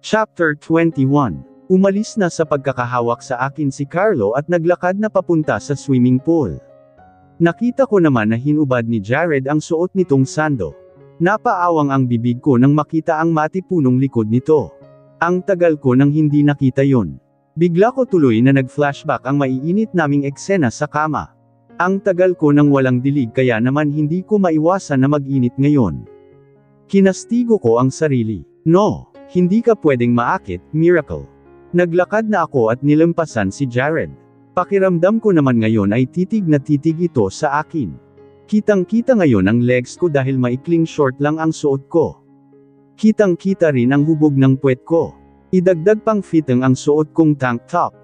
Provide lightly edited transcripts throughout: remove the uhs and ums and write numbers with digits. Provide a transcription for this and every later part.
Chapter 21. Umalis na sa pagkakahawak sa akin si Carlo at naglakad na papunta sa swimming pool. Nakita ko naman na hinubad ni Jared ang suot nitong sando. Napaawang ang bibig ko nang makita ang matipunong likod nito. Ang tagal ko nang hindi nakita yon. Bigla ko tuloy na nag-flashback ang maiinit naming eksena sa kama. Ang tagal ko nang walang dilig kaya naman hindi ko maiwasan na mag-init ngayon. Kinastigo ko ang sarili. No, hindi ka pwedeng maakit, Miracle. Naglakad na ako at nilampasan si Jared. Pakiramdam ko naman ngayon ay titig na titig ito sa akin. Kitang-kita ngayon ang legs ko dahil maikling short lang ang suot ko. Kitang-kita rin ang hubog ng puwet ko. Idagdag pang fitting ang suot kong tank top.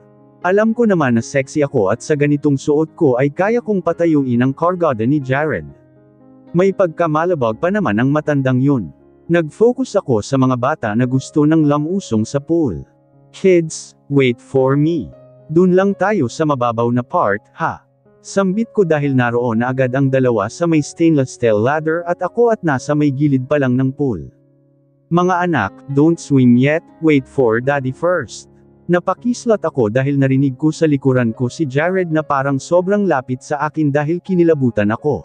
Alam ko naman na sexy ako at sa ganitong suot ko ay kaya kong patayuin ang kargada ni Jared. May pagkamalabag pa naman ang matandang yun. Nag-focus ako sa mga bata na gusto ng lamusong sa pool. Kids, wait for me. Dun lang tayo sa mababaw na part, ha? Sambit ko dahil naroon na agad ang dalawa sa may stainless steel ladder at ako at nasa may gilid pa lang ng pool. Mga anak, don't swim yet, wait for daddy first. Napakislat ako dahil narinig ko sa likuran ko si Jared na parang sobrang lapit sa akin dahil kinilabutan ako.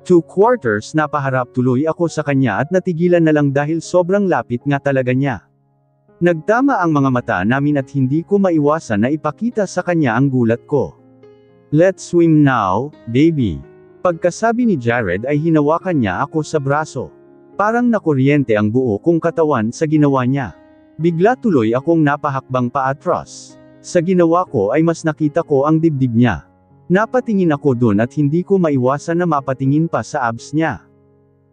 2/4 napaharap tuloy ako sa kanya at natigilan na lang dahil sobrang lapit nga talaga niya. Nagtama ang mga mata namin at hindi ko maiwasan na ipakita sa kanya ang gulat ko. Let's swim now, baby. Pagkasabi ni Jared ay hinawakan niya ako sa braso. Parang nakuryente ang buo kong katawan sa ginawa niya. Bigla tuloy akong napahakbang paatras. Sa ginawa ko ay mas nakita ko ang dibdib niya. Napatingin ako dun at hindi ko maiwasan na mapatingin pa sa abs niya.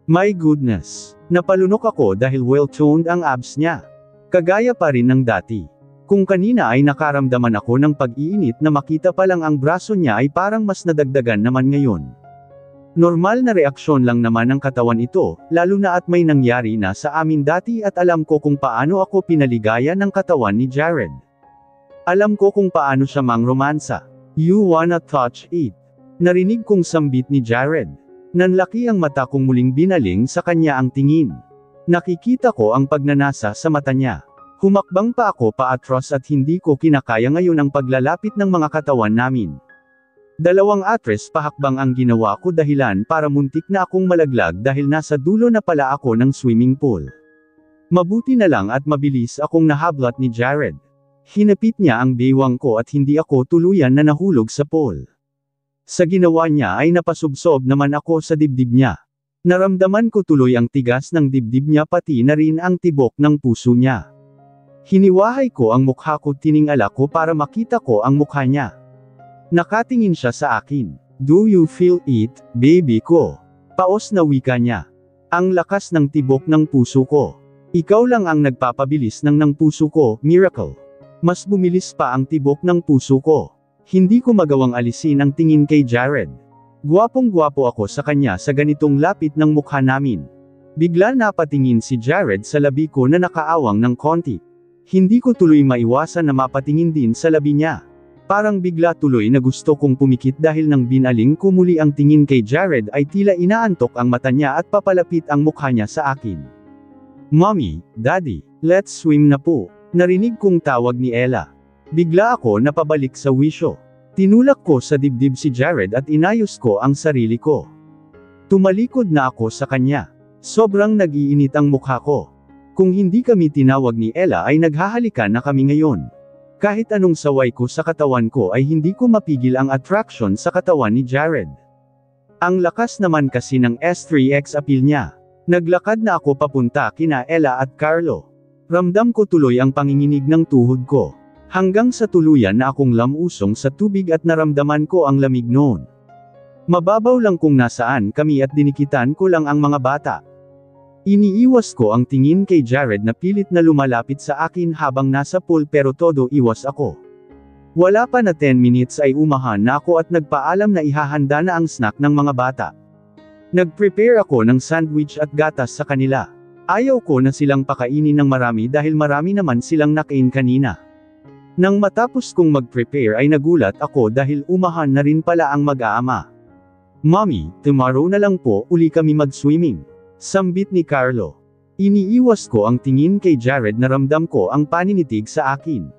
My goodness. Napalunok ako dahil well-toned ang abs niya. Kagaya pa rin ng dati. Kung kanina ay nakaramdaman ako ng pag-iinit na makita pa lang ang braso niya ay parang mas nadagdagan naman ngayon. Normal na reaksyon lang naman ng katawan ito, lalo na at may nangyari na sa amin dati at alam ko kung paano ako pinaligaya ng katawan ni Jared. Alam ko kung paano siya mangromansa. You wanna touch it? Narinig kong sambit ni Jared. Nanlaki ang mata kong muling binaling sa kanya ang tingin. Nakikita ko ang pagnanasa sa mata niya. Humakbang pa ako paatras at hindi ko kinakaya ngayon ang paglalapit ng mga katawan namin. 2 atres pahakbang ang ginawa ko dahilan para muntik na akong malaglag dahil nasa dulo na pala ako ng swimming pool. Mabuti na lang at mabilis akong nahablat ni Jared. Hinapit niya ang baywang ko at hindi ako tuluyan na nahulog sa pool. Sa ginawa niya ay napasubsob naman ako sa dibdib niya. Naramdaman ko tuloy ang tigas ng dibdib niya pati na rin ang tibok ng puso niya. Hiniwahay ko ang mukha ko tiningala ko para makita ko ang mukha niya. Nakatingin siya sa akin. Do you feel it, baby ko? Paos na wika niya. Ang lakas ng tibok ng puso ko. Ikaw lang ang nagpapabilis ng puso ko, Miracle. Mas bumilis pa ang tibok ng puso ko. Hindi ko magawang alisin ang tingin kay Jared. Gwapong-gwapo ako sa kanya sa ganitong lapit ng mukha namin. Bigla napatingin si Jared sa labi ko na nakaawang ng konti. Hindi ko tuloy maiwasan na mapatingin din sa labi niya. Parang bigla tuloy na gusto kong pumikit dahil nang binaling ko muli ang tingin kay Jared ay tila inaantok ang mata niya at papalapit ang mukha niya sa akin. Mommy, Daddy, let's swim na po. Narinig kong tawag ni Ella. Bigla ako napabalik sa wisyo. Tinulak ko sa dibdib si Jared at inayos ko ang sarili ko. Tumalikod na ako sa kanya. Sobrang nag-iinit ang mukha ko. Kung hindi kami tinawag ni Ella ay naghahalikan na kami ngayon. Kahit anong saway ko sa katawan ko ay hindi ko mapigil ang attraction sa katawan ni Jared. Ang lakas naman kasi ng S3X appeal niya. Naglakad na ako papunta kina Ella at Carlo. Ramdam ko tuloy ang panginginig ng tuhod ko. Hanggang sa tuluyan na akong lamusong sa tubig at naramdaman ko ang lamig noon. Mababaw lang kung nasaan kami at dinikitan ko lang ang mga bata. Iniiwas ko ang tingin kay Jared na pilit na lumalapit sa akin habang nasa pool pero todo iwas ako. Wala pa na 10 minutes ay umahan na ako at nagpaalam na ihahanda na ang snack ng mga bata. Nag-prepare ako ng sandwich at gatas sa kanila. Ayaw ko na silang pakainin ng marami dahil marami naman silang nakain kanina. Nang matapos kong mag-prepare ay nagulat ako dahil umahan na rin pala ang mag-aama. Mommy, tomorrow na lang po uli kami mag-swimming. Sambit ni Carlo. Iniiwas ko ang tingin kay Jared na ramdam ko ang paninitig sa akin.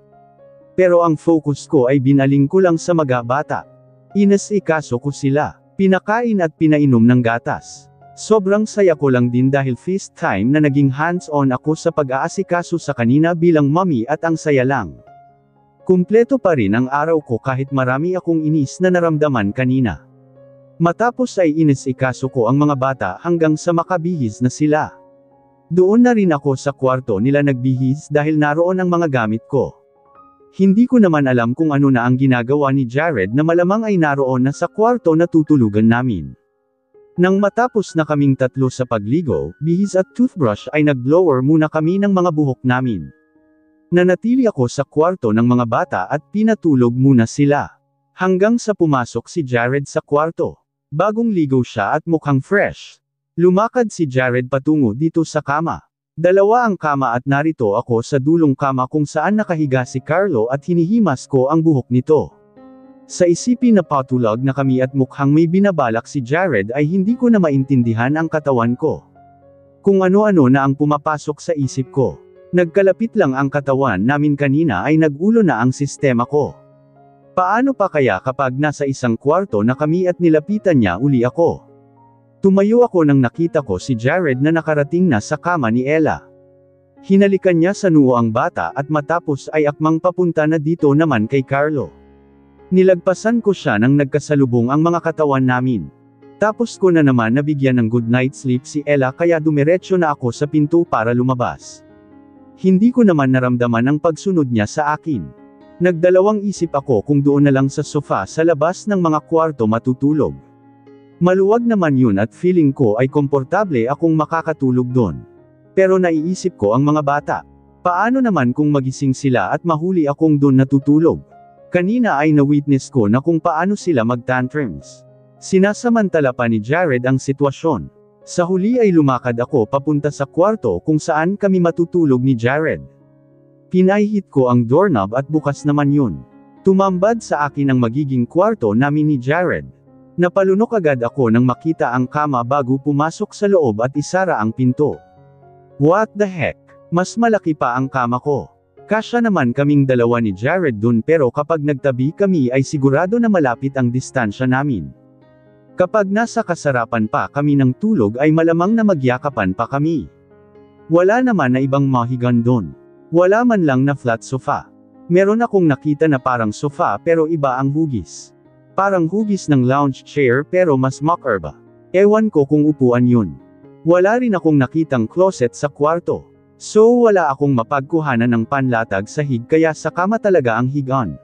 Pero ang focus ko ay binaling ko lang sa mga bata. Inasikaso ko sila. Pinakain at pinainom ng gatas. Sobrang saya ko lang din dahil feast time na naging hands-on ako sa pag-aasikaso sa kanina bilang mommy at ang saya lang. Kumpleto pa rin ang araw ko kahit marami akong inis na naramdaman kanina. Matapos ay inasikaso ko ang mga bata hanggang sa makabihis na sila. Doon na rin ako sa kwarto nila nagbihis dahil naroon ang mga gamit ko. Hindi ko naman alam kung ano na ang ginagawa ni Jared na malamang ay naroon na sa kwarto na tutulugan namin. Nang matapos na kaming tatlo sa pagligo, bihis at toothbrush ay nag-blower muna kami ng mga buhok namin. Nanatili ako sa kwarto ng mga bata at pinatulog muna sila. Hanggang sa pumasok si Jared sa kwarto. Bagong ligo siya at mukhang fresh. Lumakad si Jared patungo dito sa kama. Dalawa ang kama at narito ako sa dulong kama kung saan nakahiga si Carlo at hinihimas ko ang buhok nito. Sa isipin na patulog na kami at mukhang may binabalak si Jared ay hindi ko na maintindihan ang katawan ko. Kung ano-ano na ang pumapasok sa isip ko. Nagkalapit lang ang katawan namin kanina ay nagulo na ang sistema ko. Paano pa kaya kapag nasa isang kwarto na kami at nilapitan niya uli ako? Tumayo ako nang nakita ko si Jared na nakarating na sa kama ni Ella. Hinalikan niya sa noo ang bata at matapos ay akmang papunta na dito naman kay Carlo. Nilagpasan ko siya nang nagkasalubong ang mga katawan namin. Tapos ko na naman nabigyan ng good night sleep si Ella kaya dumiretso na ako sa pinto para lumabas. Hindi ko naman naramdaman ang pagsunod niya sa akin. Nagdalawang isip ako kung doon na lang sa sofa sa labas ng mga kwarto matutulog. Maluwag naman yun at feeling ko ay komportable akong makakatulog doon. Pero naiisip ko ang mga bata. Paano naman kung magising sila at mahuli akong doon natutulog? Kanina ay na-witness ko na kung paano sila mag-tantrums. Sinasamantala pa ni Jared ang sitwasyon. Sa huli ay lumakad ako papunta sa kwarto kung saan kami matutulog ni Jared. Pinahihit ko ang doorknob at bukas naman yun. Tumambad sa akin ang magiging kwarto namin ni Jared. Napalunok agad ako nang makita ang kama bago pumasok sa loob at isara ang pinto. What the heck? Mas malaki pa ang kama ko. Kasya naman kaming dalawa ni Jared dun pero kapag nagtabi kami ay sigurado na malapit ang distansya namin. Kapag nasa kasarapan pa kami ng tulog ay malamang na magyakapan pa kami. Wala naman na ibang mahigan dun. Wala man lang na flat sofa. Meron akong nakita na parang sofa pero iba ang hugis. Parang hugis ng lounge chair pero mas makerba. Ewan ko kung upuan yun. Wala rin akong nakitang closet sa kwarto. So wala akong mapagkuhanan ng panlatag sa hig kaya sa kama talaga ang higaan.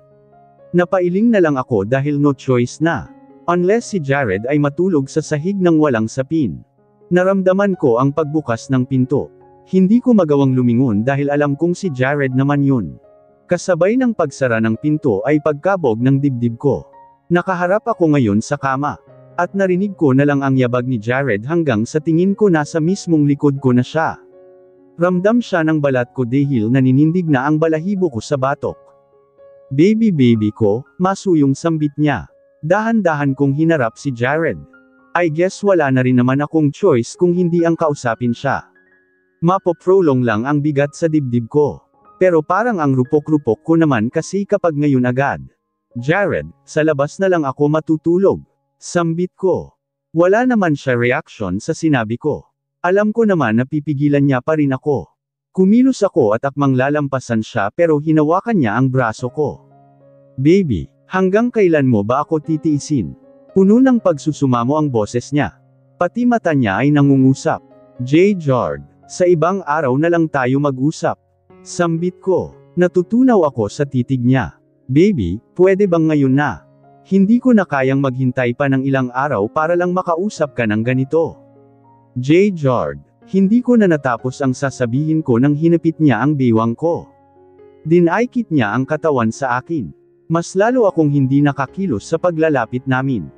Napailing na lang ako dahil no choice na. Unless si Jared ay matulog sa sahig ng walang sapin. Naramdaman ko ang pagbukas ng pinto. Hindi ko magawang lumingon dahil alam kong si Jared naman yun. Kasabay ng pagsara ng pinto ay pagkabog ng dibdib ko. Nakaharap ako ngayon sa kama. At narinig ko na lang ang yabag ni Jared hanggang sa tingin ko nasa mismong likod ko na siya. Ramdam siya ng balat ko dahil naninindig na ang balahibo ko sa batok. Baby ko, masuyong sambit niya. Dahan-dahan kong hinarap si Jared. I guess wala na rin naman akong choice kung hindi ang kausapin siya. Mapoprolong lang ang bigat sa dibdib ko. Pero parang ang rupok-rupok ko naman kasi kapag ngayon agad. Jared, sa labas na lang ako matutulog. Sambit ko. Wala naman siya reaction sa sinabi ko. Alam ko naman na pipigilan niya pa rin ako. Kumilos ako at akmang lalampasan siya pero hinawakan niya ang braso ko. Baby, hanggang kailan mo ba ako titiisin? Puno ng pagsusumamo ang boses niya. Pati mata niya ay nangungusap. Jard, sa ibang araw na lang tayo mag-usap. Sambit ko. Natutunaw ako sa titig niya. Baby, pwede bang ngayon na? Hindi ko na kayang maghintay pa ng ilang araw para lang makausap ka ng ganito. Jard, hindi ko na natapos ang sasabihin ko nang hinapit niya ang bewang ko. Dinaikit niya ang katawan sa akin. Mas lalo akong hindi nakakilos sa paglalapit namin.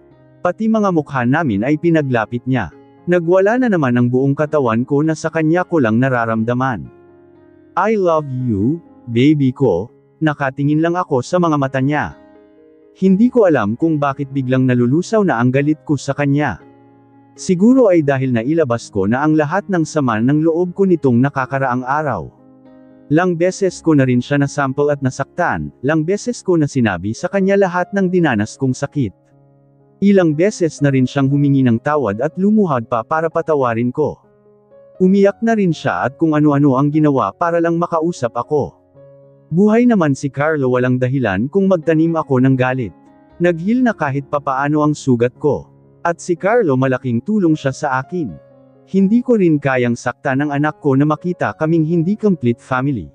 Pati mga mukha namin ay pinaglapit niya. Nagwala na naman ang buong katawan ko na sa kanya ko lang nararamdaman. I love you, baby ko, nakatingin lang ako sa mga mata niya. Hindi ko alam kung bakit biglang nalulusaw na ang galit ko sa kanya. Siguro ay dahil nailabas ko na ang lahat ng sama ng loob ko nitong nakakaraang araw. Lang beses ko na rin siya nasample at nasaktan, lang beses ko na sinabi sa kanya lahat ng dinanas kong sakit. Ilang beses na rin siyang humingi ng tawad at lumuhad pa para patawarin ko. Umiyak na rin siya at kung ano-ano ang ginawa para lang makausap ako. Buhay naman si Carlo, walang dahilan kung magtanim ako ng galit. Nag-heal na kahit papaano ang sugat ko. At si Carlo, malaking tulong siya sa akin. Hindi ko rin kayang saktan ng anak ko na makita kaming hindi complete family.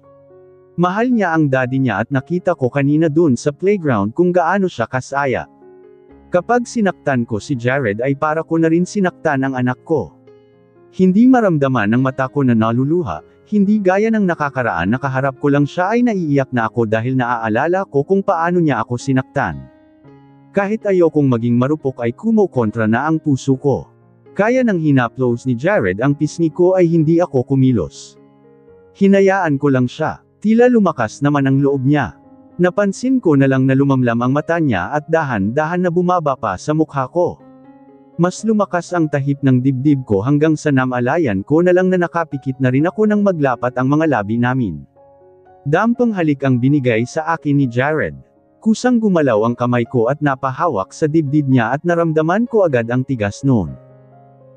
Mahal niya ang daddy niya at nakita ko kanina dun sa playground kung gaano siya kasaya. Kapag sinaktan ko si Jared ay para ko na rin sinaktan ang anak ko. Hindi maramdaman ng mata ko na naluluha, hindi gaya ng nakakaraan na kaharap ko lang siya ay naiiyak na ako dahil naaalala ko kung paano niya ako sinaktan. Kahit ayokong maging marupok ay kumokontra na ang puso ko. Kaya nang hinaplos ni Jared ang pisngi ko ay hindi ako kumilos. Hinayaan ko lang siya, tila lumakas naman ang loob niya. Napansin ko na lang na lumamlam ang mata niya at dahan-dahan na bumaba pa sa mukha ko. Mas lumakas ang tahip ng dibdib ko hanggang sa namalayan ko na lang na nakapikit na rin ako nang maglapat ang mga labi namin. Dampang halik ang binigay sa akin ni Jared. Kusang gumalaw ang kamay ko at napahawak sa dibdib niya at naramdaman ko agad ang tigas noon.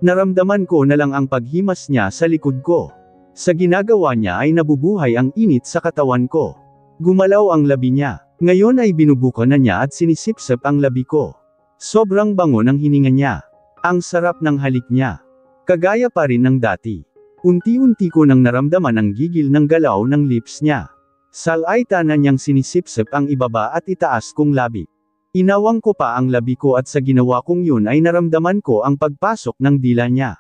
Naramdaman ko na lang ang paghimas niya sa likod ko. Sa ginagawa niya ay nabubuhay ang init sa katawan ko. Gumalaw ang labi niya. Ngayon ay binubuka na niya at sinisipsip ang labi ko. Sobrang bango ng hininga niya. Ang sarap ng halik niya. Kagaya pa rin ng dati. Unti-unti ko nang naramdaman ang gigil ng galaw ng lips niya. Salaita na niyang sinisipsip ang ibaba at itaas kong labi. Inawang ko pa ang labi ko at sa ginawa kong yun ay naramdaman ko ang pagpasok ng dila niya.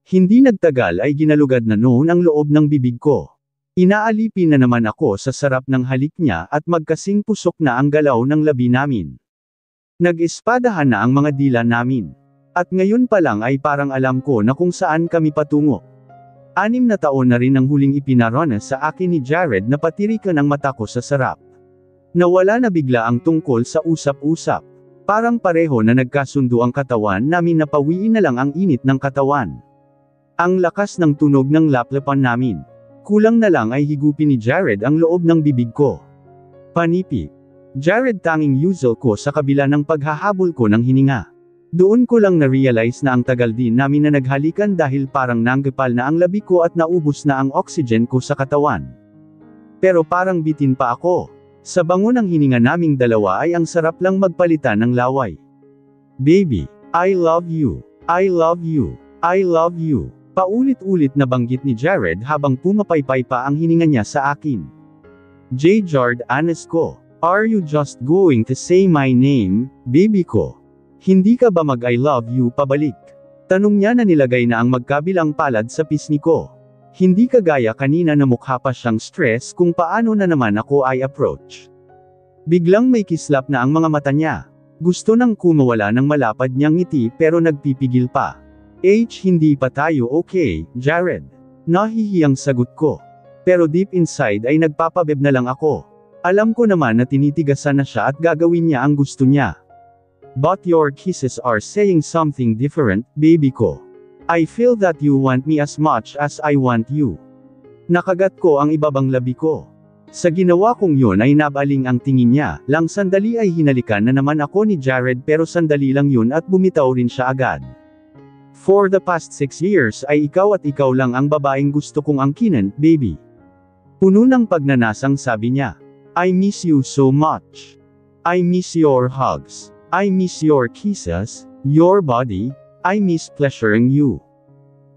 Hindi nagtagal ay ginalugad na noon ang loob ng bibig ko. Inaalipin na naman ako sa sarap ng halik niya at magkasing pusok na ang galaw ng labi namin. Nag-espadahan na ang mga dila namin. At ngayon pa lang ay parang alam ko na kung saan kami patungo. 6 na taon na rin ang huling ipinaranas sa akin ni Jared na patirikan ang mata ko sa sarap. Nawala na bigla ang tungkol sa usap-usap. Parang pareho na nagkasundo ang katawan namin na pawiin na lang ang init ng katawan. Ang lakas ng tunog ng laplapan namin. Kulang na lang ay higupin ni Jared ang loob ng bibig ko. Panipi. Jared, tanging usual ko sa kabila ng paghahabol ko ng hininga. Doon ko lang na-realize na ang tagal din namin na naghalikan dahil parang nanggapal na ang labi ko at naubos na ang oxygen ko sa katawan. Pero parang bitin pa ako. Sa bango ng hininga naming dalawa ay ang sarap lang magpalitan ng laway. Baby, I love you. I love you. I love you. Paulit-ulit na banggit ni Jared habang pumapaypay pa ang hininga niya sa akin. J. Jard, honest ko. Are you just going to say my name, baby ko? Hindi ka ba mag-I love you pabalik? Tanong niya na nilagay na ang magkabilang palad sa pisngi ko. Hindi kagaya kanina na mukha pa siyang stress kung paano na naman ako ay approach. Biglang may kislap na ang mga mata niya. Gusto nang kumawala ng malapad niyang ngiti pero nagpipigil pa. Hindi pa tayo okay, Jared. Nahihiyang sagot ko. Pero deep inside ay nagpapabeb na lang ako. Alam ko naman na tinitigasan na siya at gagawin niya ang gusto niya. But your kisses are saying something different, baby ko. I feel that you want me as much as I want you. Nakagat ko ang ibabang labi ko. Sa ginawa kong yun ay nabaling ang tingin niya, lang sandali ay hinalikan na naman ako ni Jared pero sandali lang yun at bumitaw rin siya agad. For the past 6 years ay ikaw at ikaw lang ang babaeng gusto kong angkinan, baby. Puno ng pagnanasang sabi niya. I miss you so much. I miss your hugs. I miss your kisses, your body, I miss pleasuring you.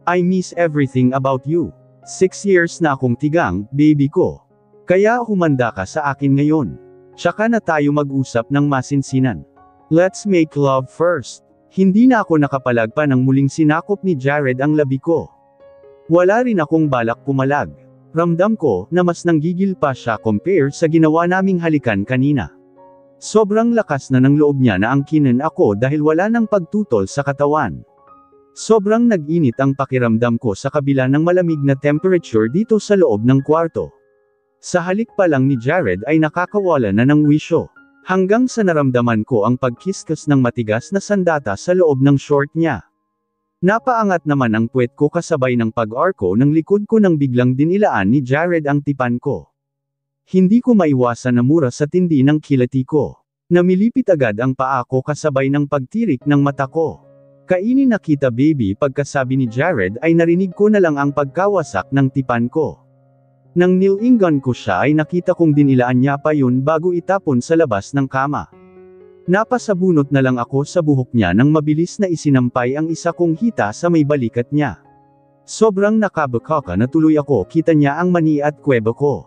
I miss everything about you. 6 years na akong tigang, baby ko. Kaya humanda ka sa akin ngayon. Tsaka na tayo mag-usap ng masinsinan. Let's make love first. Hindi na ako nakapalag pa nang muling sinakop ni Jared ang labi ko. Wala rin akong balak pumalag. Ramdam ko na mas nanggigil pa siya compare sa ginawa naming halikan kanina. Sobrang lakas na ng loob niya na angkinin ako dahil wala nang pagtutol sa katawan. Sobrang nag-init ang pakiramdam ko sa kabila ng malamig na temperature dito sa loob ng kwarto. Sa halik pa lang ni Jared ay nakakawala na ng wisyo. Hanggang sa naramdaman ko ang pagkiskas ng matigas na sandata sa loob ng short niya. Napaangat naman ang puwet ko kasabay ng pag-arko ng likod ko nang biglang dinilaan ni Jared ang tipan ko. Hindi ko maiwasan na mura sa tindi ng kilati ko. Namilipit agad ang paa ko kasabay ng pagtirik ng mata ko. Kainin na kita baby, pagkasabi ni Jared ay narinig ko na lang ang pagkawasak ng tipan ko. Nang nilinggan ko siya ay nakita kong dinilaan niya pa yun bago itapon sa labas ng kama. Napasabunot na lang ako sa buhok niya nang mabilis na isinampay ang isa kong hita sa may balikat niya. Sobrang nakabakaka na tuloy ako, kita niya ang mani at kweba ko.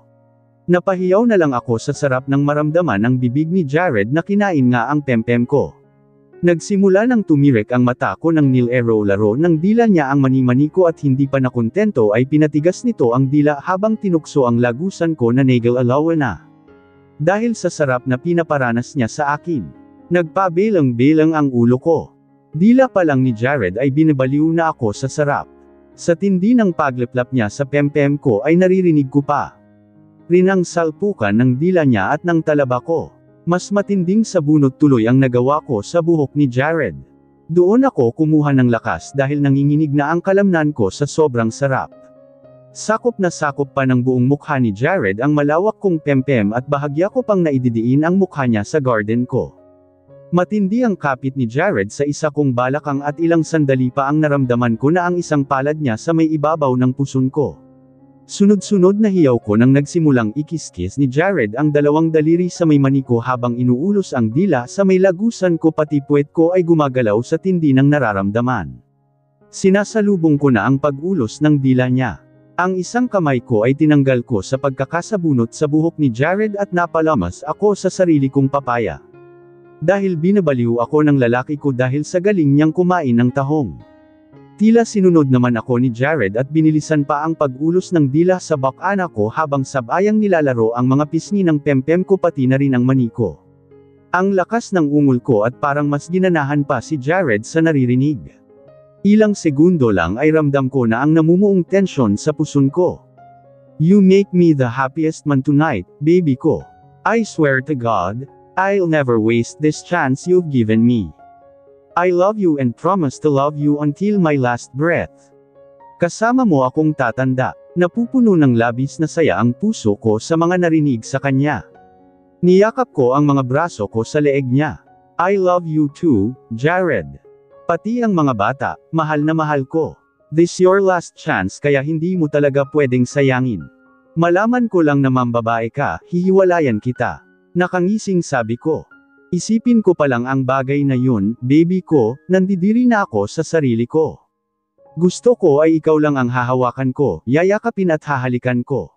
Napahiyaw na lang ako sa sarap ng maramdaman ang bibig ni Jared na kinain nga ang pempem ko. Nagsimula nang tumirik ang mata ko nang nilero-laro ng dila niya ang mani-mani ko at hindi pa nakontento ay pinatigas nito ang dila habang tinukso ang lagusan ko na nagel-alawa na. Dahil sa sarap na pinaparanas niya sa akin. Nagpabelang-belang ang ulo ko. Dila pa lang ni Jared ay binabaliw na ako sa sarap. Sa tindi ng paglaplap niya sa pempem ko ay naririnig ko pa rin ang salpukan ng dila niya at ng talaba ko. Mas matinding sabunot tuloy ang nagawa ko sa buhok ni Jared. Doon ako kumuha ng lakas dahil nanginginig na ang kalamnan ko sa sobrang sarap. Sakop na sakop pa ng buong mukha ni Jared ang malawak kong pempem at bahagya ko pang naididiin ang mukha niya sa garden ko. Matindi ang kapit ni Jared sa isa kong balakang at ilang sandali pa ang naramdaman ko na ang isang palad niya sa may ibabaw ng puson ko. Sunod-sunod na hiyaw ko nang nagsimulang ikiskis ni Jared ang dalawang daliri sa may mani ko habang inuulos ang dila sa may lagusan ko, pati puwet ko ay gumagalaw sa tindi ng nararamdaman. Sinasalubong ko na ang pag-ulos ng dila niya. Ang isang kamay ko ay tinanggal ko sa pagkakasabunot sa buhok ni Jared at napalamas ako sa sarili kong papaya. Dahil binabaliw ako ng lalaki ko dahil sa galing niyang kumain ng tahong. Tila sinunod naman ako ni Jared at binilisan pa ang pag-ulos ng dila sa bakana ko habang sabayang nilalaro ang mga pisngi ng pempem ko pati na rin ang mani ko. Ang lakas ng ungol ko at parang mas ginanahan pa si Jared sa naririnig. Ilang segundo lang ay ramdam ko na ang namumuong tensyon sa puson ko. You make me the happiest man tonight, baby ko. I swear to God, I'll never waste this chance you've given me. I love you and promise to love you until my last breath. Kasama mo akong tatanda. Napupuno ng labis na saya ang puso ko sa mga narinig sa kanya. Niyakap ko ang mga braso ko sa leeg niya. I love you too, Jared. Pati ang mga bata, mahal na mahal ko. This your last chance kaya hindi mo talaga pwedeng sayangin. Malaman ko lang na mambabae ka, hihiwalayan kita. Nakangising sabi ko. Isipin ko pa lang ang bagay na yun, baby ko, nandidiri na ako sa sarili ko. Gusto ko ay ikaw lang ang hahawakan ko, yayakapin at hahalikan ko.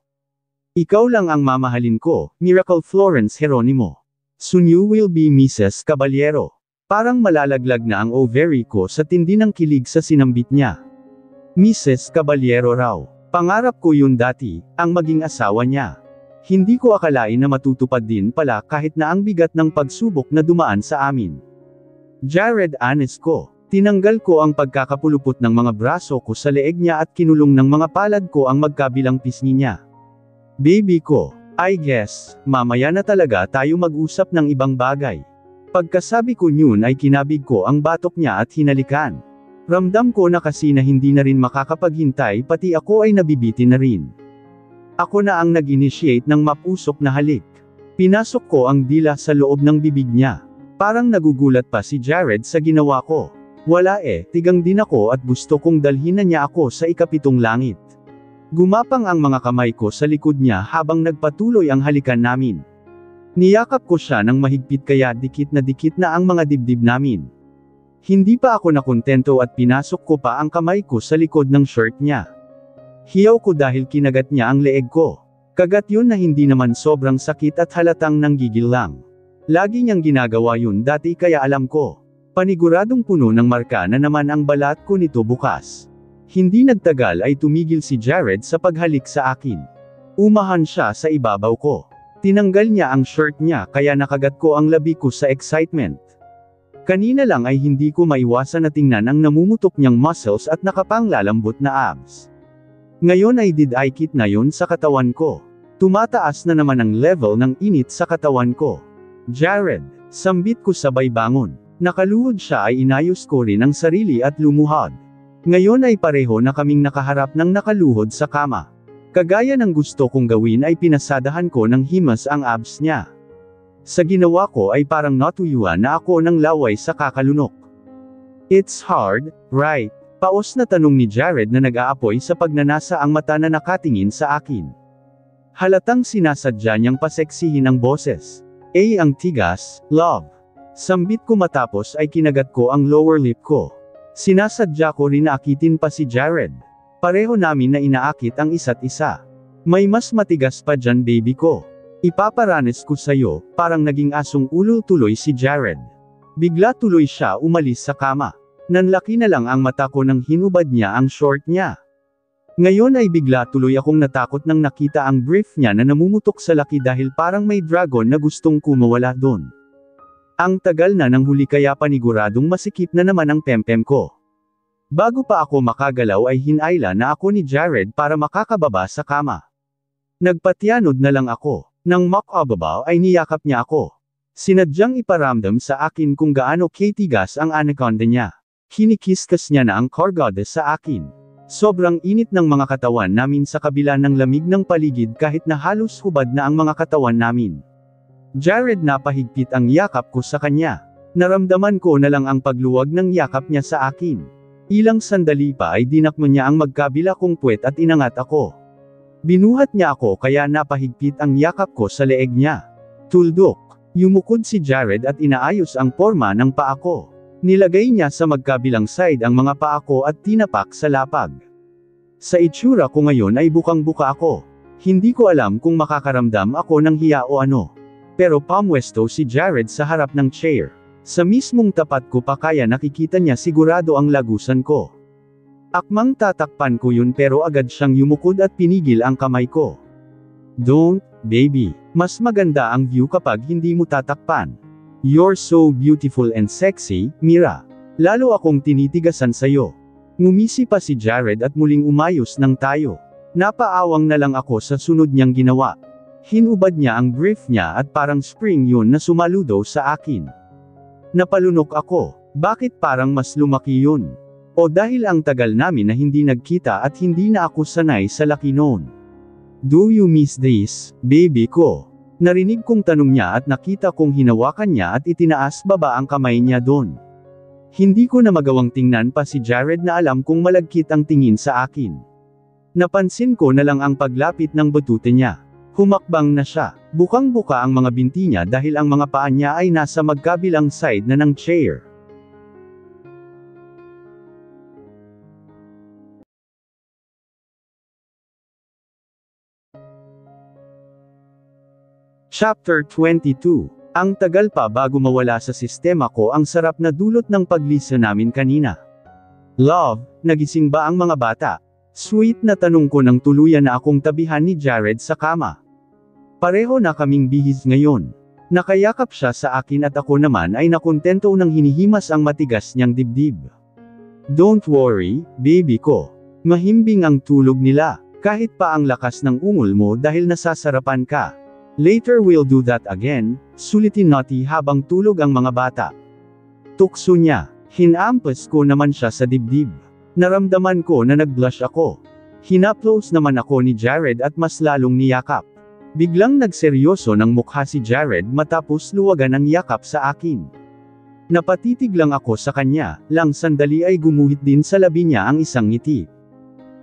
Ikaw lang ang mamahalin ko, Miracle Florence Geronimo. Soon you will be Mrs. Caballero. Parang malalaglag na ang ovary ko sa tindi ng kilig sa sinambit niya. Mrs. Caballero raw. Pangarap ko yun dati, ang maging asawa niya. Hindi ko akalain na matutupad din pala kahit na ang bigat ng pagsubok na dumaan sa amin. Jared, honest ko. Tinanggal ko ang pagkakapulupot ng mga braso ko sa leeg niya at kinulong ng mga palad ko ang magkabilang pisngi niya. Baby ko, I guess, mamaya na talaga tayo mag-usap ng ibang bagay. Pagkasabi ko yun ay kinabig ko ang batok niya at hinalikan. Ramdam ko na kasi na hindi na rin makakapaghintay, pati ako ay nabibitin na rin. Ako na ang nag-initiate ng mapusok na halik. Pinasok ko ang dila sa loob ng bibig niya. Parang nagugulat pa si Jared sa ginawa ko. Wala tigang din ako at gusto kong dalhin na niya ako sa ikapitong langit. Gumapang ang mga kamay ko sa likod niya habang nagpatuloy ang halikan namin. Niyakap ko siya ng mahigpit kaya dikit na ang mga dibdib namin. Hindi pa ako nakontento at pinasok ko pa ang kamay ko sa likod ng shirt niya. Hiyaw ko dahil kinagat niya ang leeg ko. Kagat yun na hindi naman sobrang sakit at halatang nanggigil lang. Lagi niyang ginagawa yun dati kaya alam ko. Paniguradong puno ng marka na naman ang balat ko nito bukas. Hindi nagtagal ay tumigil si Jared sa paghalik sa akin. Umahan siya sa ibabaw ko. Tinanggal niya ang shirt niya kaya nakagat ko ang labi ko sa excitement. Kanina lang ay hindi ko maiwasan na tingnan ang namumutok niyang muscles at nakapanglalambot na abs. Ngayon ay didikit na yon sa katawan ko. Tumataas na naman ang level ng init sa katawan ko. Jared, sambit ko sabay bangon. Nakaluhod siya ay inayos ko rin ang sarili at lumuhod. Ngayon ay pareho na kaming nakaharap ng nakaluhod sa kama. Kagaya ng gusto kong gawin ay pinasadahan ko ng himas ang abs niya. Sa ginawa ko ay parang natuyuan na ako ng laway sa kakalunok. It's hard, right? Paos na tanong ni Jared na nag-aapoy sa pagnanasa ang mata na nakatingin sa akin. Halatang sinasadya niyang paseksihin ang boses. Ang tigas, love. Sambit ko matapos ay kinagat ko ang lower lip ko. Sinasadya ko rin na akitin pa si Jared. Pareho namin na inaakit ang isa't isa. May mas matigas pa dyan baby ko. Ipaparanas ko sa'yo, parang naging asong ulo tuloy si Jared. Bigla tuloy siya umalis sa kama. Nanlaki na lang ang mata ko nang hinubad niya ang short niya. Ngayon ay bigla tuloy akong natakot nang nakita ang brief niya na namumutok sa laki dahil parang may dragon na gustong kumawala doon. Ang tagal na nang huli kaya paniguradong masikip na naman ang pempem ko. Bago pa ako makagalaw ay hinayla na ako ni Jared para makakababa sa kama. Nagpatianod na lang ako. Nang makababa ay niyakap niya ako. Sinadyang iparamdam sa akin kung gaano katigas ang anaconda niya. Kinikiskas niya na ang kargada sa akin. Sobrang init ng mga katawan namin sa kabila ng lamig ng paligid kahit na halos hubad na ang mga katawan namin. Jared napahigpit ang yakap ko sa kanya. Naramdaman ko na lang ang pagluwag ng yakap niya sa akin. Ilang sandali pa ay dinakmo niya ang magkabila kong puwet at inangat ako. Binuhat niya ako kaya napahigpit ang yakap ko sa leeg niya. Tuldok. Yumukod si Jared at inaayos ang porma ng paa ko. Nilagay niya sa magkabilang side ang mga paa ko at tinapak sa lapag. Sa itsura ko ngayon ay bukang-buka ako. Hindi ko alam kung makakaramdam ako ng hiya o ano. Pero pamwesto si Jared sa harap ng chair. Sa mismong tapat ko pa kaya nakikita niya sigurado ang lagusan ko. Akmang tatakpan ko yun pero agad siyang yumukod at pinigil ang kamay ko. Don't, baby. Mas maganda ang view kapag hindi mo tatakpan. You're so beautiful and sexy, Mira. Lalo akong tinitigasan sa'yo. Ngumisi pa si Jared at muling umayos ng tayo. Napaawang na lang ako sa sunod niyang ginawa. Hinubad niya ang brief niya at parang spring yun na sumaludo sa akin. Napalunok ako. Bakit parang mas lumaki yun? O dahil ang tagal namin na hindi nagkita at hindi na ako sanay sa laki noon. Do you miss this, baby ko? Narinig kong tanong niya at nakita kong hinawakan niya at itinaas baba ang kamay niya doon. Hindi ko na magawang tingnan pa si Jared na alam kong malagkit ang tingin sa akin. Napansin ko na lang ang paglapit ng batute niya. Humakbang na siya. Bukang-buka ang mga binti niya dahil ang mga paa niya ay nasa magkabilang side na ng chair. Chapter 22. Ang tagal pa bago mawala sa sistema ko ang sarap na dulot ng paglisa namin kanina. Love, nagising ba ang mga bata? Sweet na tanong ko nang tuluyan na akong tabihan ni Jared sa kama. Pareho na kaming bihis ngayon. Nakayakap siya sa akin at ako naman ay nakontento nang hinihimas ang matigas niyang dibdib. Don't worry, baby ko. Mahimbing ang tulog nila, kahit pa ang lakas ng ungol mo dahil nasasarapan ka. Later we'll do that again, sulitin Naughty habang tulog ang mga bata. Tukso niya. Hinampas ko naman siya sa dibdib. Naramdaman ko na nag-blush ako. Hinaplos naman ako ni Jared at mas lalong niyakap. Biglang nagseryoso ng mukha si Jared matapos luwagan ang yakap sa akin. Napatitig lang ako sa kanya, lang sandali ay gumuhit din sa labi niya ang isang ngiti.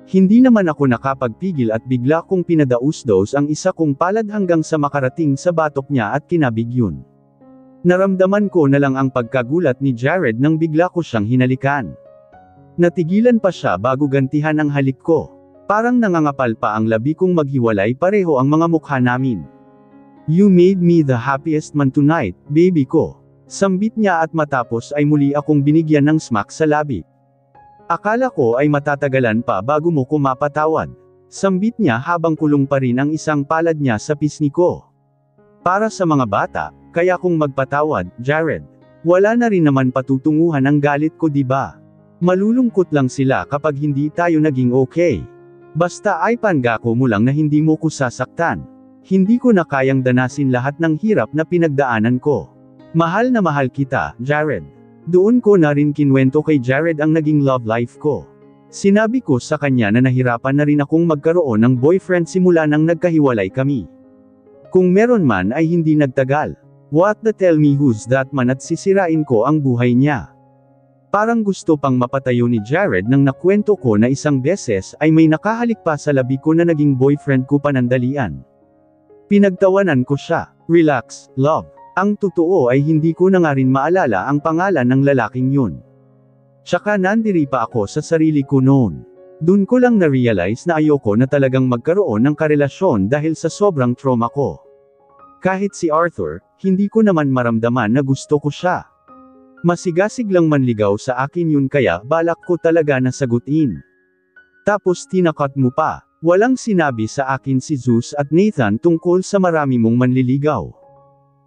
Hindi naman ako nakapagpigil at bigla kong pinadaus-dos ang isa kong palad hanggang sa makarating sa batok niya at kinabig yun. Naramdaman ko na lang ang pagkagulat ni Jared nang bigla ko siyang hinalikan. Natigilan pa siya bago gantihan ang halik ko. Parang nangangapal pa ang labi kong maghiwalay pareho ang mga mukha namin. You made me the happiest man tonight, baby ko. Sambit niya at matapos ay muli akong binigyan ng smack sa labi. Akala ko ay matatagalan pa bago mo ko mapatawad. Sambit niya habang kulong pa rin ang isang palad niya sa pisngi ko. Para sa mga bata, kaya kong magpatawad, Jared. Wala na rin naman patutunguhan ang galit ko, diba? Malulungkot lang sila kapag hindi tayo naging okay. Basta ay pangako mo lang na hindi mo ko sasaktan. Hindi ko na kayang danasin lahat ng hirap na pinagdaanan ko. Mahal na mahal kita, Jared. Doon ko na rin kinwento kay Jared ang naging love life ko. Sinabi ko sa kanya na nahirapan na rin akong magkaroon ng boyfriend simula nang nagkahiwalay kami. Kung meron man ay hindi nagtagal. What the tell me who's that man at sisirain ko ang buhay niya. Parang gusto pang mapatayo ni Jared nang nakwento ko na isang beses ay may nakahalik pa sa labi ko na naging boyfriend ko panandalian. Pinagtawanan ko siya. Relax, love. Ang totoo ay hindi ko na nga rin maalala ang pangalan ng lalaking yun. Tsaka nandiri pa ako sa sarili ko noon. Dun ko lang na-realize na ayoko na talagang magkaroon ng karelasyon dahil sa sobrang trauma ko. Kahit si Arthur, hindi ko naman maramdaman na gusto ko siya. Masigasig lang manligaw sa akin yun kaya balak ko talaga na sagutin. Tapos tinakot mo pa, walang sinabi sa akin si Zeus at Nathan tungkol sa marami mong manliligaw.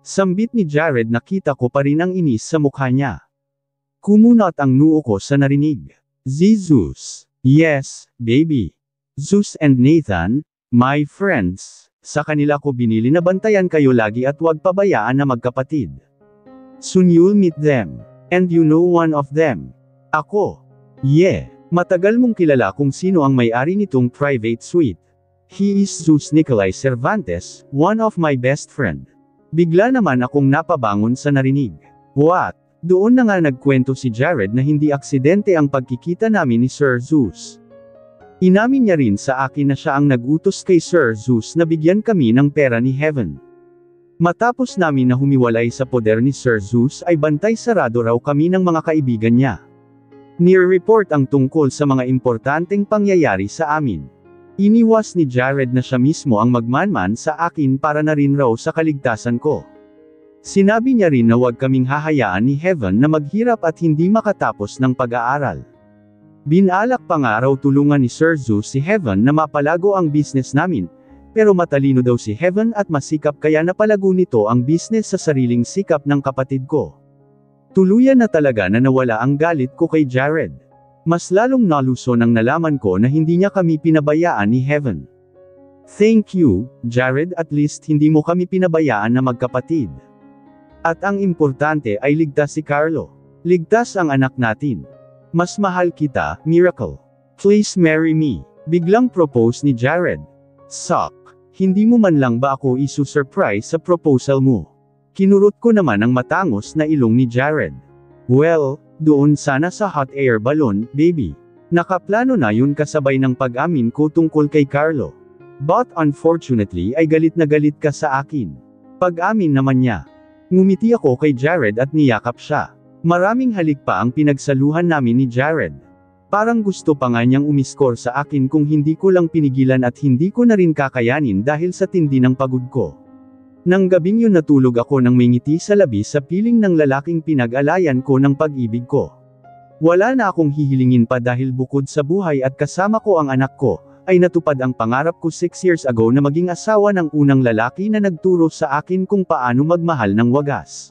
Sambit ni Jared nakita ko pa rin ang inis sa mukha niya. Kumunot ang noo ko sa narinig. Zeus. Yes, baby. Zeus and Nathan, my friends. Sa kanila ko binili na bantayan kayo lagi at huwag pabayaan na magkapatid. Soon you'll meet them. And you know one of them. Ako. Yeah. Matagal mong kilala kung sino ang may-ari nitong private suite. He is Zeus Nicolai Cervantes, one of my best friend. Bigla naman akong napabangon sa narinig. What? Doon na nga nagkwento si Jared na hindi aksidente ang pagkikita namin ni Sir Zeus. Inamin niya rin sa akin na siya ang nag-utos kay Sir Zeus na bigyan kami ng pera ni Heaven. Matapos namin na humiwalay sa poder ni Sir Zeus ay bantay sarado raw kami ng mga kaibigan niya. Nire-report ang tungkol sa mga importanteng pangyayari sa amin. Iniwas ni Jared na siya mismo ang magmanman sa akin para na rin raw sa kaligtasan ko. Sinabi niya rin na huwag kaming hahayaan ni Heaven na maghirap at hindi makatapos ng pag-aaral. Binalak pa nga raw tulungan ni Sir Zeus si Heaven na mapalago ang business namin, pero matalino daw si Heaven at masikap kaya napalago nito ang business sa sariling sikap ng kapatid ko. Tuluyan na talaga na nawala ang galit ko kay Jared. Mas lalong naluso nang nalaman ko na hindi niya kami pinabayaan ni Heaven. Thank you, Jared, at least hindi mo kami pinabayaan na magkapatid. At ang importante ay ligtas si Carlo. Ligtas ang anak natin. Mas mahal kita, Miracle. Please marry me. Biglang propose ni Jared. Suck. Hindi mo man lang ba ako isu-surprise sa proposal mo? Kinurot ko naman ang matangos na ilong ni Jared. Well, doon sana sa hot air balloon, baby. Nakaplano na yun kasabay ng pag-amin ko tungkol kay Carlo. But unfortunately ay galit na galit ka sa akin. Pag-amin naman niya. Ngumiti ako kay Jared at niyakap siya. Maraming halik pa ang pinagsaluhan namin ni Jared. Parang gusto pa nga niyang umiskor sa akin kung hindi ko lang pinigilan at hindi ko na rin kakayanin dahil sa tindi ng pagod ko. Nang gabing yun natulog ako nang may ngiti sa labi sa piling ng lalaking pinag-alayan ko ng pag-ibig ko. Wala na akong hihilingin pa dahil bukod sa buhay at kasama ko ang anak ko, ay natupad ang pangarap ko 6 years ago na maging asawa ng unang lalaki na nagturo sa akin kung paano magmahal ng wagas.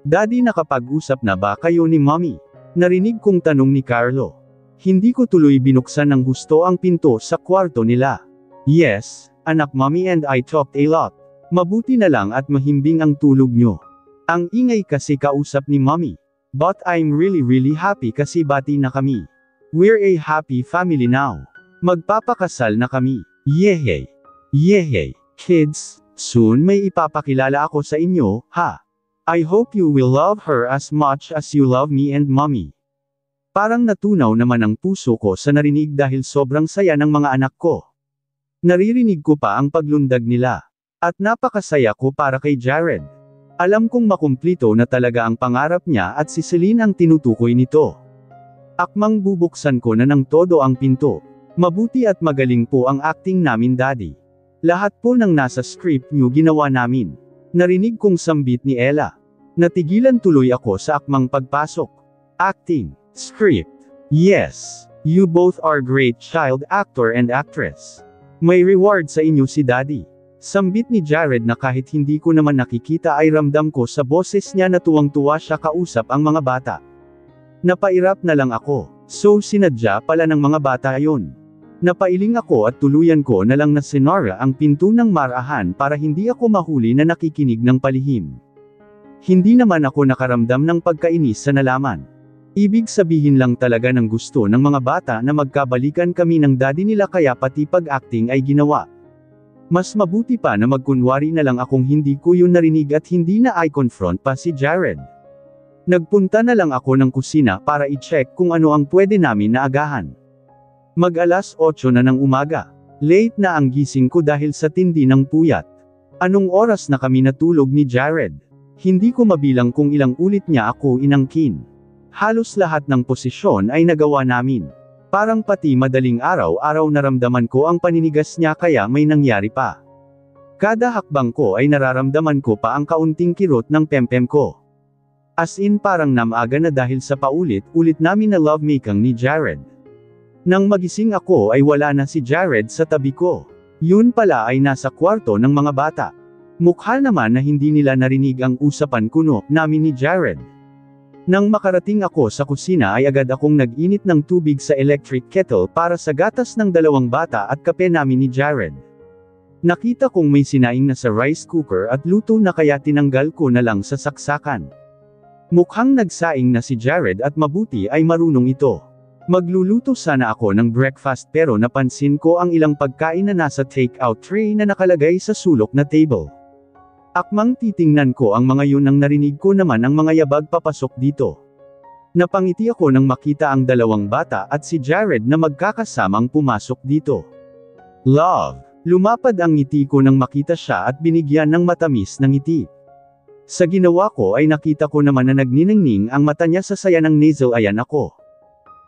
Daddy, nakapag-usap na ba kayo ni Mommy? Narinig kong tanong ni Carlo. Hindi ko tuloy binuksan ng husto ang pinto sa kwarto nila. Yes, anak, Mommy and I talked a lot. Mabuti na lang at mahimbing ang tulog nyo. Ang ingay kasi kausap ni Mommy. But I'm really happy kasi bati na kami. We're a happy family now. Magpapakasal na kami. Yehey! Yehey! Kids, soon may ipapakilala ako sa inyo, ha? I hope you will love her as much as you love me and Mommy. Parang natunaw naman ang puso ko sa narinig dahil sobrang saya ng mga anak ko. Naririnig ko pa ang paglundag nila. At napakasaya ko para kay Jared. Alam kong makumplito na talaga ang pangarap niya at si Celine ang tinutukoy nito. Akmang bubuksan ko na ng todo ang pinto. Mabuti at magaling po ang acting namin, Daddy. Lahat po ng nasa script niyo ginawa namin. Narinig kong sambit ni Ella. Natigilan tuloy ako sa akmang pagpasok. Acting. Script. Yes. You both are great child actor and actress. May reward sa inyo si Daddy. Sambit ni Jared na kahit hindi ko naman nakikita ay ramdam ko sa boses niya na tuwang-tuwa siya kausap ang mga bata. Napairap na lang ako. So sinadya pala ng mga bata ayon. Napailing ako at tuluyan ko na lang na sinara ang pinto ng marahan para hindi ako mahuli na nakikinig ng palihim. Hindi naman ako nakaramdam ng pagkainis sa nalaman. Ibig sabihin lang talaga ng gusto ng mga bata na magkabalikan kami ng daddy nila kaya pati pag-acting ay ginawa. Mas mabuti pa na magkunwari na lang akong hindi ko yun narinig at hindi na i-confront pa si Jared. Nagpunta na lang ako ng kusina para i-check kung ano ang pwede namin na agahan. Mag-alas 8 na ng umaga. Late na ang gising ko dahil sa tindi ng puyat. Anong oras na kami natulog ni Jared? Hindi ko mabilang kung ilang ulit niya ako inangkin. Halos lahat ng posisyon ay nagawa namin. Parang pati madaling araw-araw naramdaman ko ang paninigas niya kaya may nangyari pa. Kada hakbang ko ay nararamdaman ko pa ang kaunting kirot ng pempem ko. As in parang namaga na dahil sa paulit-ulit namin na lovemaking ni Jared. Nang magising ako ay wala na si Jared sa tabi ko. Yun pala ay nasa kwarto ng mga bata. Mukha naman na hindi nila narinig ang usapan kuno namin ni Jared. Nang makarating ako sa kusina ay agad akong nag-init ng tubig sa electric kettle para sa gatas ng dalawang bata at kape namin ni Jared. Nakita kong may sinaing na sa rice cooker at luto na kaya tinanggal ko na lang sa saksakan. Mukhang nagsaing na si Jared at mabuti ay marunong ito. Magluluto sana ako ng breakfast pero napansin ko ang ilang pagkain na nasa take-out tray na nakalagay sa sulok na table. Akmang titingnan ko ang mga yun nang narinig ko naman ang mga yabag papasok dito. Napangiti ako nang makita ang dalawang bata at si Jared na magkakasamang pumasok dito. Love! Lumapad ang ngiti ko nang makita siya at binigyan ng matamis na ngiti. Sa ginawa ko ay nakita ko naman na nagniningning ang mata niya sa saya ng nasal ayan ako.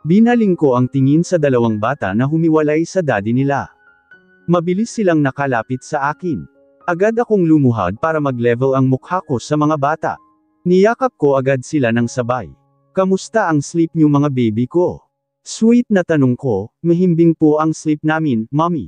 Binaling ko ang tingin sa dalawang bata na humiwalay sa daddy nila. Mabilis silang nakalapit sa akin. Agad akong lumuhad para mag-level ang mukha ko sa mga bata. Niyakap ko agad sila ng sabay. Kamusta ang sleep niyo mga baby ko? Sweet na tanong ko, mahimbing po ang sleep namin, mommy.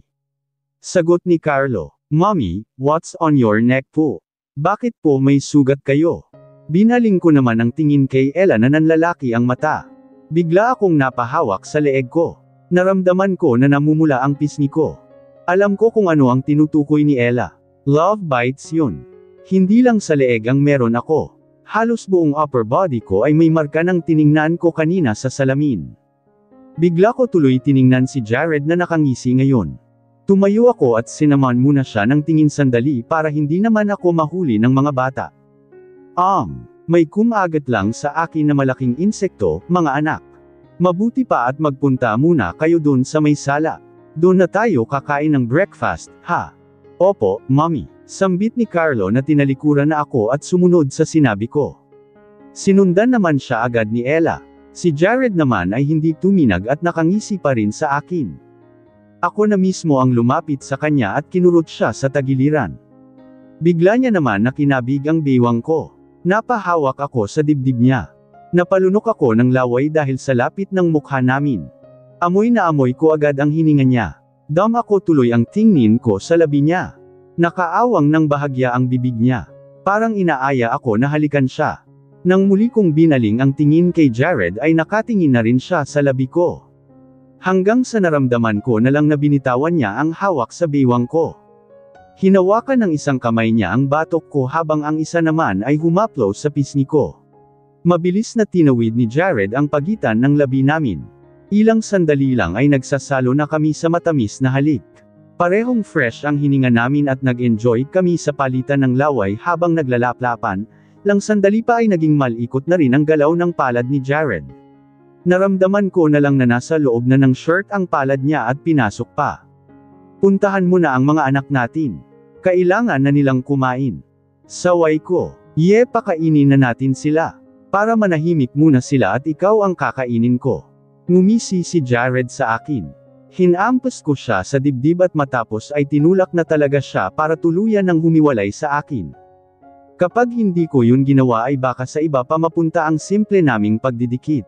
Sagot ni Carlo, mommy, what's on your neck po? Bakit po may sugat kayo? Binaling ko naman ang tingin kay Ella na nanlalaki ang mata. Bigla akong napahawak sa leeg ko. Naramdaman ko na namumula ang pisngi ko. Alam ko kung ano ang tinutukoy ni Ella. Love bites yun. Hindi lang sa leeg ang meron ako. Halos buong upper body ko ay may marka ng tiningnan ko kanina sa salamin. Bigla ko tuloy tiningnan si Jared na nakangisi ngayon. Tumayo ako at sinaman muna siya ng tingin sandali para hindi naman ako mahuli ng mga bata. May kumagat lang sa akin na malaking insekto, mga anak. Mabuti pa at magpunta muna kayo dun sa may sala. Doon na tayo kakain ng breakfast, ha? Opo, mommy. Sambit ni Carlo na tinalikuran na ako at sumunod sa sinabi ko. Sinundan naman siya agad ni Ella. Si Jared naman ay hindi tuminag at nakangisi pa rin sa akin. Ako na mismo ang lumapit sa kanya at kinurot siya sa tagiliran. Bigla niya naman na kinabig ang bewang ko. Napahawak ako sa dibdib niya. Napalunok ako ng laway dahil sa lapit ng mukha namin. Amoy na amoy ko agad ang hininga niya. Dam ako tuloy ang tingin ko sa labi niya. Nakaawang ng bahagya ang bibig niya. Parang inaaya ako na halikan siya. Nang muli kong binaling ang tingin kay Jared ay nakatingin na rin siya sa labi ko. Hanggang sa naramdaman ko na lang na binitawan niya ang hawak sa bewang ko. Hinawakan ng isang kamay niya ang batok ko habang ang isa naman ay humaplo sa pisngi ko. Mabilis na tinawid ni Jared ang pagitan ng labi namin. Ilang sandali lang ay nagsasalo na kami sa matamis na halik. Parehong fresh ang hininga namin at nag-enjoy kami sa palitan ng laway habang naglalaplapan, lang sandali pa ay naging malikot na rin ang galaw ng palad ni Jared. Naramdaman ko na lang na nasa loob na ng shirt ang palad niya at pinasok pa. Puntahan mo na ang mga anak natin. Kailangan na nilang kumain. Saway ko, pakainin na natin sila. Para manahimik muna sila at ikaw ang kakainin ko. Ngumisi si Jared sa akin. Hinampas ko siya sa dibdib at matapos ay tinulak na talaga siya para tuluyan ng humiwalay sa akin. Kapag hindi ko yun ginawa ay baka sa iba pa mapunta ang simple naming pagdidikit.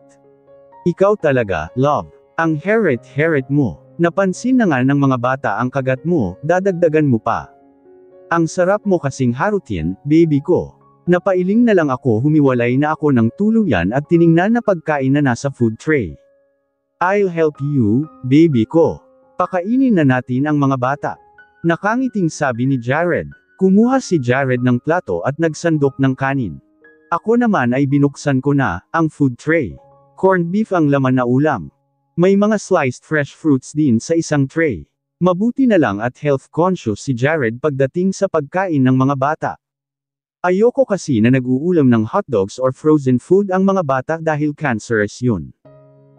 Ikaw talaga, love. Ang heret-heret mo. Napansin na nga ng mga bata ang kagat mo, dadagdagan mo pa. Ang sarap mo kasing harutin, baby ko. Napailing na lang ako humiwalay na ako ng tuluyan at tiningnan na pagkain na nasa food tray. I'll help you, baby ko. Pakainin na natin ang mga bata. Nakangiting sabi ni Jared. Kumuha si Jared ng plato at nagsandok ng kanin. Ako naman ay binuksan ko na ang food tray. Corned beef ang laman na ulam. May mga sliced fresh fruits din sa isang tray. Mabuti na lang at health conscious si Jared pagdating sa pagkain ng mga bata. Ayoko kasi na nag-uulam ng hotdogs or frozen food ang mga bata dahil cancerous yun.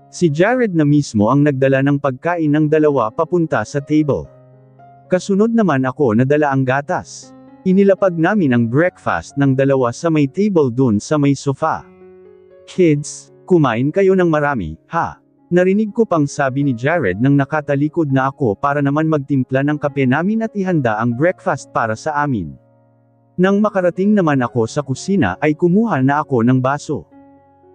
Si Jared na mismo ang nagdala ng pagkain ng dalawa papunta sa table. Kasunod naman ako na dala ang gatas. Inilapag namin ang breakfast ng dalawa sa may table dun sa may sofa. Kids, kumain kayo ng marami, ha? Narinig ko pang sabi ni Jared nang nakatalikod na ako para naman magtimpla ng kape namin at ihanda ang breakfast para sa amin. Nang makarating naman ako sa kusina ay kumuha na ako ng baso.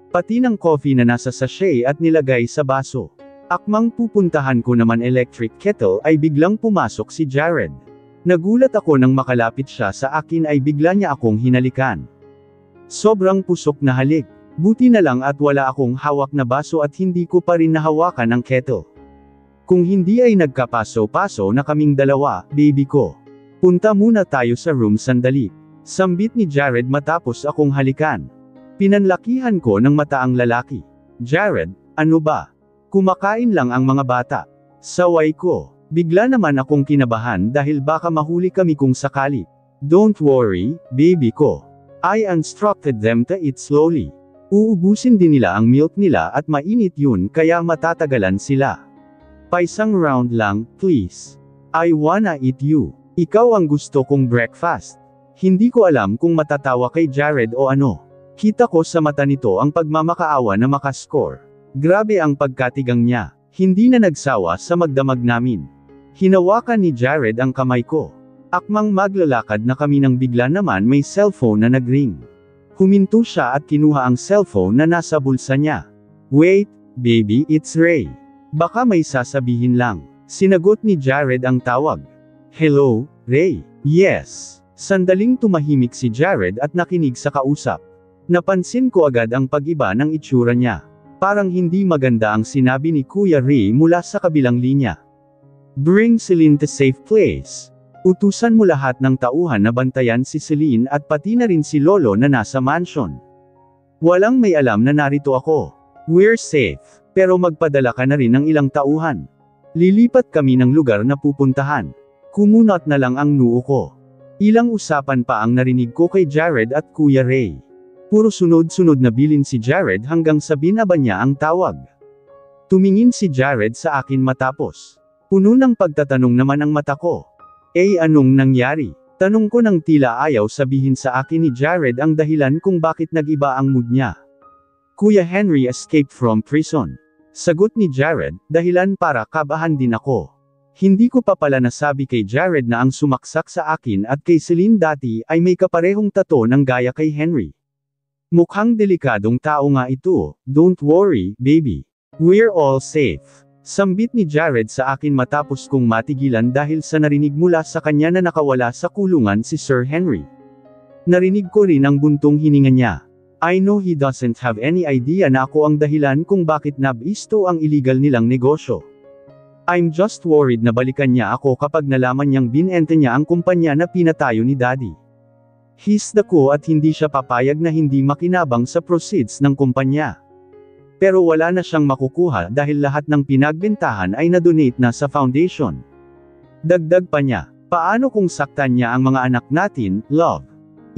Pati ng coffee na nasa sachet at nilagay sa baso. Akmang pupuntahan ko naman electric kettle ay biglang pumasok si Jared. Nagulat ako nang makalapit siya sa akin ay bigla niya akong hinalikan. Sobrang pusok na halik. Buti na lang at wala akong hawak na baso at hindi ko pa rin nahawakan ang kettle. Kung hindi ay nagkapaso-paso na kaming dalawa, baby ko. Punta muna tayo sa room sandali. Sambit ni Jared matapos akong halikan. Pinanlakihan ko ng mata ang lalaki. Jared, ano ba? Kumakain lang ang mga bata. Saway ko. Bigla naman akong kinabahan dahil baka mahuli kami kung sakali. Don't worry, baby ko. I instructed them to eat slowly. Uubusin din nila ang milk nila at mainit yun kaya matatagalan sila. Paisang round lang, please. I wanna eat you. Ikaw ang gusto kong breakfast. Hindi ko alam kung matatawa kay Jared o ano. Kita ko sa mata nito ang pagmamakaawa na makascore. Grabe ang pagkatigang niya. Hindi na nagsawa sa magdamag namin. Hinawakan ni Jared ang kamay ko. Akmang maglalakad na kami nang bigla naman may cellphone na nagring. Huminto siya at kinuha ang cellphone na nasa bulsa niya. Wait, baby, it's Ray. Baka may sasabihin lang. Sinagot ni Jared ang tawag. Hello, Ray. Yes. Sandaling tumahimik si Jared at nakinig sa kausap. Napansin ko agad ang pag-iba ng itsura niya. Parang hindi maganda ang sinabi ni Kuya Ray mula sa kabilang linya. Bring Celine to safe place. Utusan mo lahat ng tauhan na bantayan si Celine at pati na rin si Lolo na nasa mansion. Walang may alam na narito ako. We're safe, pero magpadala ka na rin ng ilang tauhan. Lilipat kami ng lugar na pupuntahan. Kumunot na lang ang noo ko. Ilang usapan pa ang narinig ko kay Jared at Kuya Ray. Puro sunod-sunod na bilin si Jared hanggang sa binaba niya ang tawag. Tumingin si Jared sa akin matapos. Puno ng pagtatanong naman ang mata ko. Anong nangyari? Tanong ko nang tila ayaw sabihin sa akin ni Jared ang dahilan kung bakit nag-iba ang mood niya. Kuya Henry escaped from prison. Sagot ni Jared, dahilan para kabahan din ako. Hindi ko pa pala nasabi kay Jared na ang sumaksak sa akin at kay Celine dati ay may kaparehong tato ng gaya kay Henry. Mukhang delikadong tao nga ito. Don't worry, baby. We're all safe. Sambit ni Jared sa akin matapos kong matigilan dahil sa narinig mula sa kanya na nakawala sa kulungan si Sir Henry. Narinig ko rin ang buntong hininga niya. I know he doesn't have any idea na ako ang dahilan kung bakit nabisto ang illegal nilang negosyo. I'm just worried na balikan niya ako kapag nalaman niyang binente niya ang kumpanya na pinatayo ni Daddy. He's the co at hindi siya papayag na hindi makinabang sa proceeds ng kumpanya. Pero wala na siyang makukuha dahil lahat ng pinagbentahan ay na-donate na sa foundation. Dagdag pa niya, paano kung saktan niya ang mga anak natin, love?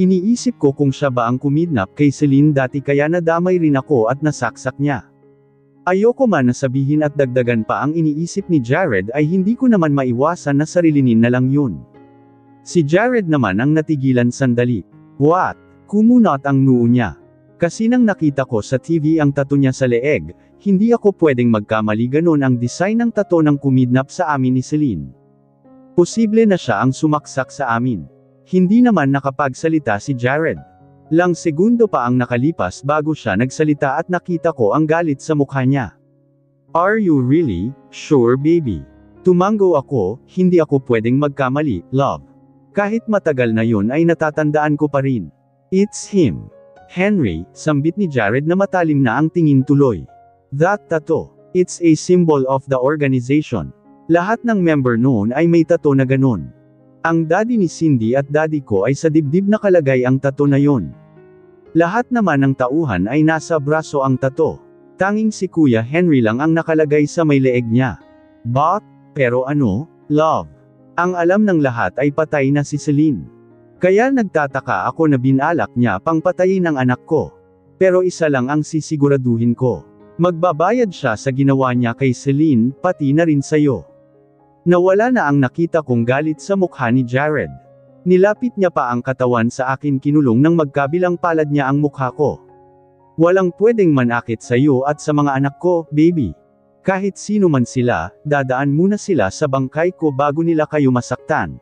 Iniisip ko kung siya ba ang kumidnap kay Celine dati kaya nadamay rin ako at nasaksak niya. Ayoko man na sabihin at dagdagan pa ang iniisip ni Jared ay hindi ko naman maiwasan na sarilinin na lang yun. Si Jared naman ang natigilan sandali. What? Kumunot ang noo niya. Kasi nang nakita ko sa TV ang tattoo niya sa leeg, hindi ako pwedeng magkamali ganon ang design ng tattoo ng kumidnap sa amin ni Celine. Posible na siya ang sumaksak sa amin. Hindi naman nakapagsalita si Jared. Lang segundo pa ang nakalipas bago siya nagsalita at nakita ko ang galit sa mukha niya. Are you really sure, baby? Tumango ako, hindi ako pwedeng magkamali, love. Kahit matagal na yun ay natatandaan ko pa rin. It's him. Henry, sambit ni Jared na matalim na ang tingin tuloy. That tattoo. It's a symbol of the organization. Lahat ng member noon ay may tattoo na ganon. Ang daddy ni Cindy at daddy ko ay sa dibdib nakalagay ang tattoo na yon. Lahat naman ng tauhan ay nasa braso ang tattoo. Tanging si Kuya Henry lang ang nakalagay sa may leeg niya. But, pero ano, love. Ang alam ng lahat ay patay na si Celine. Kaya nagtataka ako na binalak niya pang patayin ang anak ko. Pero isa lang ang sisiguraduhin ko. Magbabayad siya sa ginawa niya kay Celine, pati na rin sayo. Nawala na ang nakita kong galit sa mukha ni Jared. Nilapit niya pa ang katawan sa akin, kinulong ng magkabilang palad niya ang mukha ko. Walang pwedeng manakit sa iyo at sa mga anak ko, baby. Kahit sino man sila, dadaan muna sila sa bangkay ko bago nila kayo masaktan.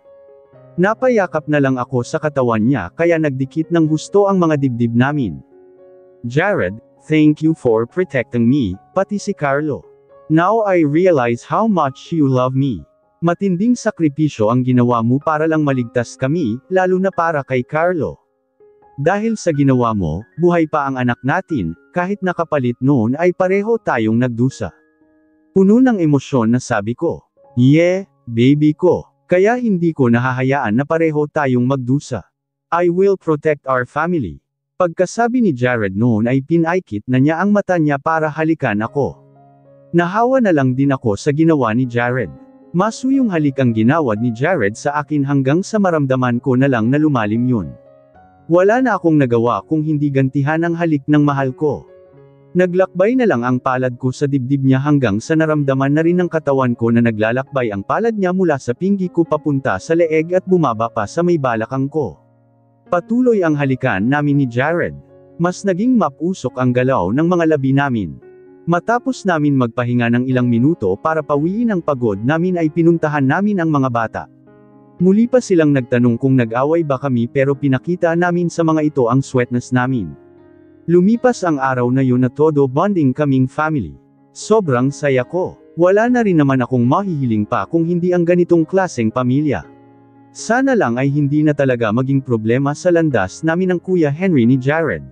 Napayakap na lang ako sa katawan niya kaya nagdikit ng gusto ang mga dibdib namin. Jared, thank you for protecting me, pati si Carlo. Now I realize how much you love me. Matinding sakripisyo ang ginawa mo para lang maligtas kami, lalo na para kay Carlo. Dahil sa ginawa mo, buhay pa ang anak natin, kahit nakapalit noon ay pareho tayong nagdusa. Puno ng emosyon na sabi ko, yeah, baby ko, kaya hindi ko nahahayaan na pareho tayong magdusa. I will protect our family. Pagkasabi ni Jared noon ay pinaikit na niya ang mata niya para halikan ako. Nahawa na lang din ako sa ginawa ni Jared. Masuyong halik ang ginawad ni Jared sa akin hanggang sa maramdaman ko na lang na lumalim yun. Wala na akong nagawa kung hindi gantihan ang halik ng mahal ko. Naglakbay na lang ang palad ko sa dibdib niya hanggang sa naramdaman na rin ng katawan ko na naglalakbay ang palad niya mula sa pingi ko papunta sa leeg at bumaba pa sa may balakang ko. Patuloy ang halikan namin ni Jared. Mas naging mapusok ang galaw ng mga labi namin. Matapos namin magpahinga ng ilang minuto para pawiin ang pagod namin ay pinuntahan namin ang mga bata. Muli pa silang nagtanong kung nag-away ba kami pero pinakita namin sa mga ito ang sweetness namin. Lumipas ang araw na yun na todo bonding kaming family. Sobrang saya ko. Wala na rin naman akong mahihiling pa kung hindi ang ganitong klaseng pamilya. Sana lang ay hindi na talaga maging problema sa landas namin ng Kuya Henry ni Jared.